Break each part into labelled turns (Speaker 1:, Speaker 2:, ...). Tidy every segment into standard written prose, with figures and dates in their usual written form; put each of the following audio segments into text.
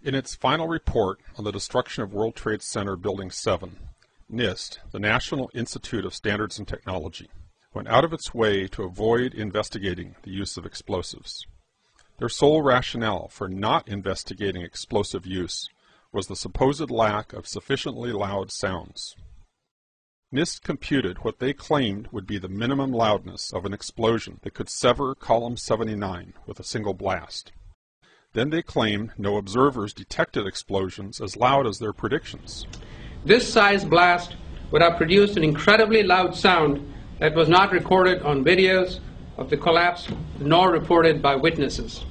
Speaker 1: In its final report on the destruction of World Trade Center Building 7, NIST, the National Institute of Standards and Technology, went out of its way to avoid investigating the use of explosives. Their sole rationale for not investigating explosive use was the supposed lack of sufficiently loud sounds. NIST computed what they claimed would be the minimum loudness of an explosion that could sever Column 79 with a single blast. Then they claimed no observers detected explosions as loud as their predictions.
Speaker 2: This size blast would have produced an incredibly loud sound that was not recorded on videos of the collapse nor reported by witnesses.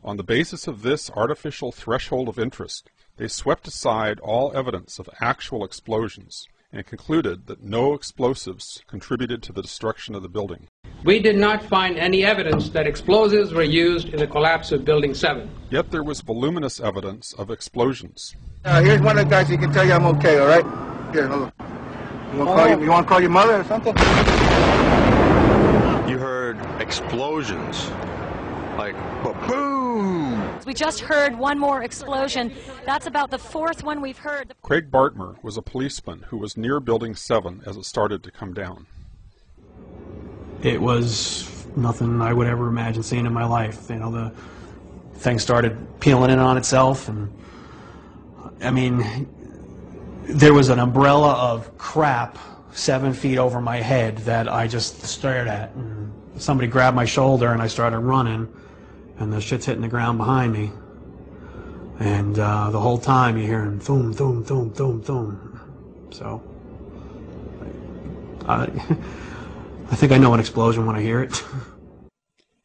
Speaker 1: On the basis of this artificial threshold of interest, they swept aside all evidence of actual explosions and concluded that no explosives contributed to the destruction of the building.
Speaker 2: We did not find any evidence that explosives were used in the collapse of Building 7.
Speaker 1: Yet there was voluminous evidence of explosions.
Speaker 3: Here's one of the guys who can tell you I'm okay, all right? Here, hold on. You want to call your mother or something?
Speaker 4: You heard explosions, like boom!
Speaker 5: We just heard one more explosion. That's about the fourth one we've heard.
Speaker 1: Craig Bartmer was a policeman who was near Building 7 as it started to come down.
Speaker 6: It was nothing I would ever imagine seeing in my life. You know, the thing started peeling in on itself, and I mean, there was an umbrella of crap 7 feet over my head that I just stared at. And somebody grabbed my shoulder, and I started running, and the shit's hitting the ground behind me. And the whole time you're hearing thum, thum, thum, thum, thum. So, I think I know an explosion when I hear it.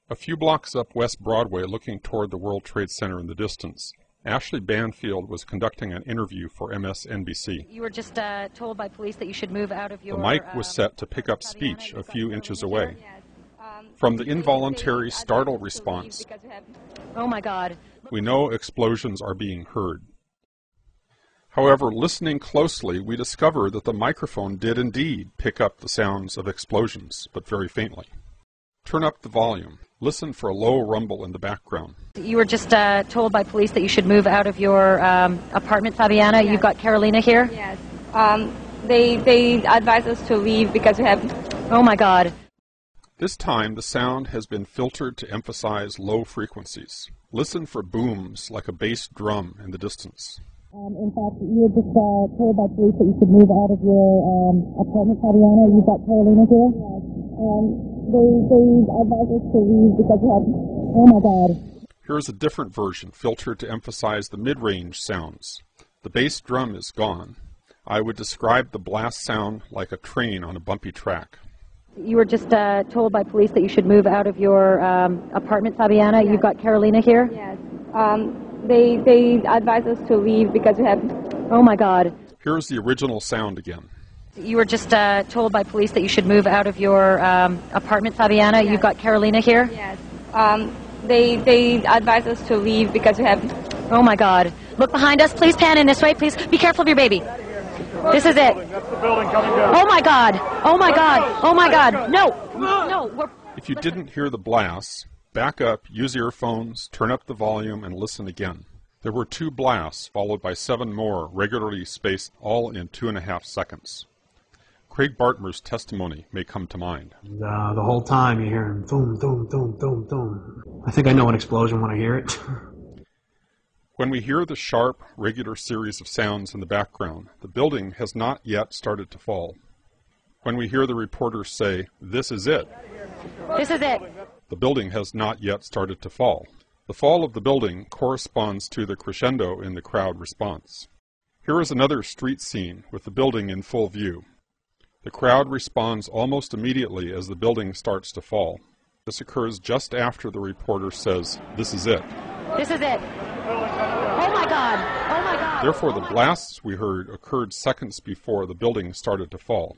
Speaker 1: A few blocks up West Broadway, looking toward the World Trade Center in the distance, Ashley Banfield was conducting an interview for MSNBC.
Speaker 5: You were just told by police that you should move out of your...
Speaker 1: The mic was set to pick up speech a few inches away. From the involuntary startle response,
Speaker 5: oh my God,
Speaker 1: we know explosions are being heard. However, listening closely, we discover that the microphone did indeed pick up the sounds of explosions, but very faintly. Turn up the volume. Listen for a low rumble in the background.
Speaker 5: You were just told by police that you should move out of your apartment, Fabiana. Yes. You've got Carolina here?
Speaker 7: Yes. They advised us to leave because we have...
Speaker 5: Oh my God.
Speaker 1: This time, the sound has been filtered to emphasize low frequencies. Listen for booms like a bass drum in the distance.
Speaker 8: In fact, you were just told by police that you should move out of your apartment, Fabiana. You've got Carolina here? Yes. They advised us to leave because we have... Oh my God.
Speaker 1: Here's a different version, filtered to emphasize the mid-range sounds. The bass drum is gone. I would describe the blast sound like a train on a bumpy track.
Speaker 5: You were just told by police that you should move out of your apartment, Fabiana. Yes. You've got Carolina here?
Speaker 7: Yes. They advised us to leave because we have...
Speaker 5: Oh my God.
Speaker 1: Here's the original sound again.
Speaker 5: You were just told by police that you should move out of your apartment, Fabiana. Yes. You've got Carolina here?
Speaker 7: Yes. They advised us to leave because we have...
Speaker 5: Oh my God. Look behind us. Please pan in this way. Please be careful of your baby. This is it.
Speaker 9: That's the building coming down.
Speaker 5: Oh my God. Oh my God. Oh my God. No. No.
Speaker 1: If you didn't hear the blasts, back up, use earphones, turn up the volume, and listen again. There were 2 blasts, followed by 7 more, regularly spaced, all in 2.5 seconds. Craig Bartmer's testimony may come to mind.
Speaker 6: The whole time you're hearing thum, thum, thum, thum, thum. I think I know an explosion when I hear it.
Speaker 1: When we hear the sharp, regular series of sounds in the background, the building has not yet started to fall. When we hear the reporters say, "This is it,"
Speaker 5: this is it,
Speaker 1: the building has not yet started to fall. The fall of the building corresponds to the crescendo in the crowd response. Here is another street scene with the building in full view. The crowd responds almost immediately as the building starts to fall. This occurs just after the reporter says, "This is it."
Speaker 5: This is it. Oh my God. Oh my God.
Speaker 1: Therefore, the blasts we heard occurred seconds before the building started to fall.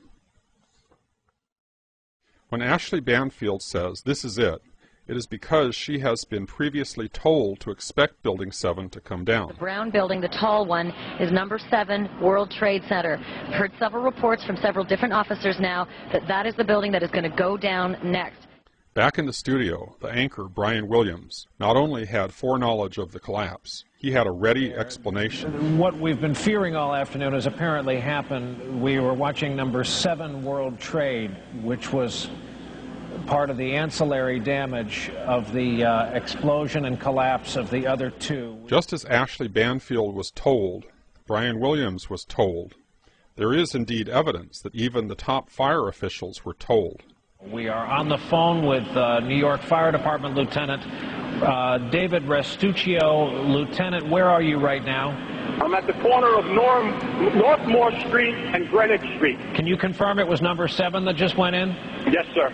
Speaker 1: When Ashley Banfield says, "This is it," it is because she has been previously told to expect Building 7 to come down.
Speaker 5: The brown building, the tall one, is number 7 World Trade Center. I've heard several reports from several different officers now that that is the building that is going to go down next.
Speaker 1: Back in the studio, the anchor, Brian Williams, not only had foreknowledge of the collapse, he had a ready explanation.
Speaker 9: What we've been fearing all afternoon has apparently happened. We were watching number 7 World Trade, which was part of the ancillary damage of the explosion and collapse of the other 2.
Speaker 1: Just as Ashley Banfield was told, Brian Williams was told. There is indeed evidence that even the top fire officials were told.
Speaker 9: We are on the phone with New York Fire Department Lieutenant David Restuccio. Lieutenant, where are you right now?
Speaker 10: I'm at the corner of Northmore Street and Greenwich Street.
Speaker 9: Can you confirm it was number 7 that just went in?
Speaker 10: Yes, sir.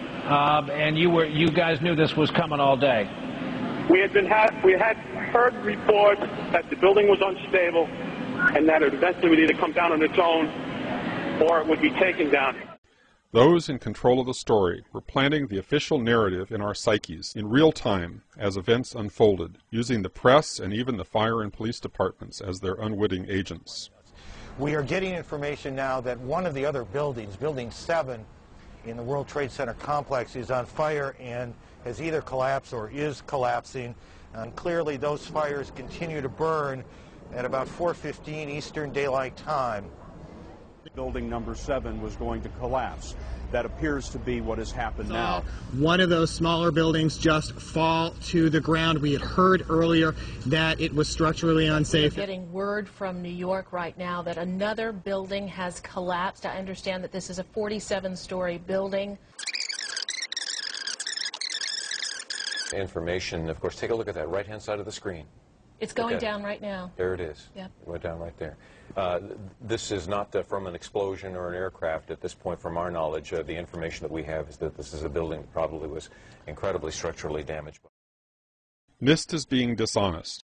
Speaker 9: And you guys knew this was coming all day?
Speaker 10: We had heard reports that the building was unstable and that it eventually would either come down on its own or it would be taken down.
Speaker 1: Those in control of the story were planting the official narrative in our psyches in real time as events unfolded, using the press and even the fire and police departments as their unwitting agents.
Speaker 11: We are getting information now that one of the other buildings, Building 7 in the World Trade Center complex, is on fire and has either collapsed or is collapsing. And clearly those fires continue to burn at about 4:15 Eastern Daylight Time.
Speaker 12: Building number 7 was going to collapse. That appears to be what has happened now.
Speaker 13: One of those smaller buildings just fall to the ground. We had heard earlier that it was structurally unsafe.
Speaker 14: We're getting word from New York right now that another building has collapsed. I understand that this is a 47-story building.
Speaker 15: Information, of course, take a look at that right-hand side of the screen.
Speaker 14: It's going down right now.
Speaker 15: There it is.
Speaker 14: Yep.
Speaker 15: It went down right there. This is not from an explosion or an aircraft at this point, from our knowledge. The information that we have is that this is a building that probably was incredibly structurally damaged.
Speaker 1: NIST is being dishonest.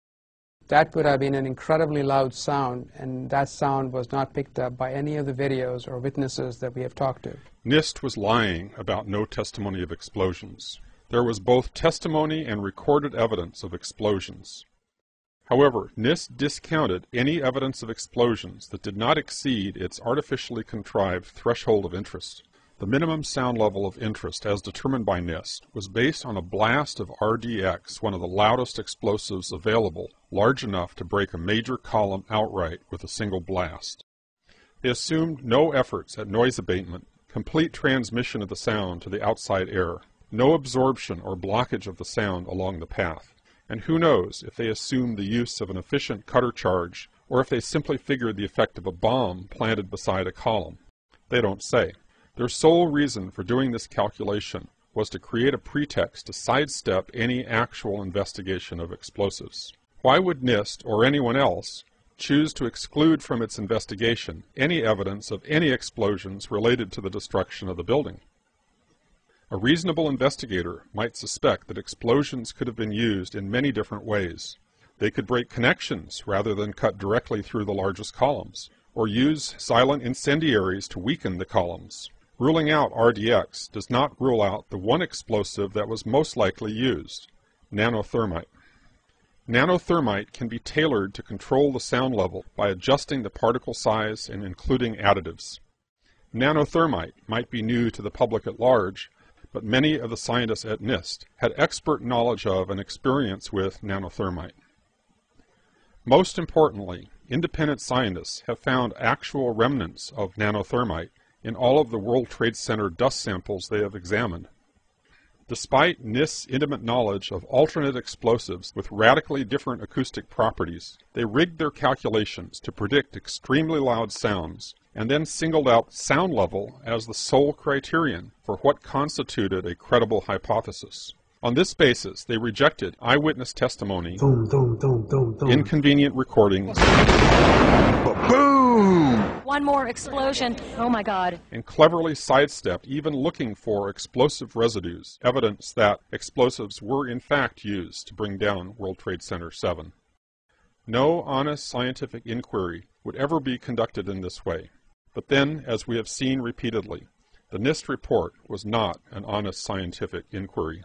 Speaker 2: That would have been an incredibly loud sound, and that sound was not picked up by any of the videos or witnesses that we have talked to.
Speaker 1: NIST was lying about no testimony of explosions. There was both testimony and recorded evidence of explosions. However, NIST discounted any evidence of explosions that did not exceed its artificially contrived threshold of interest. The minimum sound level of interest, as determined by NIST, was based on a blast of RDX, one of the loudest explosives available, large enough to break a major column outright with a single blast. They assumed no efforts at noise abatement, complete transmission of the sound to the outside air, no absorption or blockage of the sound along the path. And who knows if they assumed the use of an efficient cutter charge, or if they simply figured the effect of a bomb planted beside a column. They don't say. Their sole reason for doing this calculation was to create a pretext to sidestep any actual investigation of explosives. Why would NIST, or anyone else, choose to exclude from its investigation any evidence of any explosions related to the destruction of the building? A reasonable investigator might suspect that explosions could have been used in many different ways. They could break connections rather than cut directly through the largest columns, or use silent incendiaries to weaken the columns. Ruling out RDX does not rule out the one explosive that was most likely used, nanothermite. Nanothermite can be tailored to control the sound level by adjusting the particle size and including additives. Nanothermite might be new to the public at large, but many of the scientists at NIST had expert knowledge of and experience with nanothermite. Most importantly, independent scientists have found actual remnants of nanothermite in all of the World Trade Center dust samples they have examined. Despite NIST's intimate knowledge of alternate explosives with radically different acoustic properties, they rigged their calculations to predict extremely loud sounds, and then singled out sound level as the sole criterion for what constituted a credible hypothesis. On this basis, they rejected eyewitness testimony, inconvenient recordings,
Speaker 5: boom! One more explosion. Oh my God.
Speaker 1: And cleverly sidestepped even looking for explosive residues, evidence that explosives were in fact used to bring down World Trade Center 7. No honest scientific inquiry would ever be conducted in this way. But then, as we have seen repeatedly, the NIST report was not an honest scientific inquiry.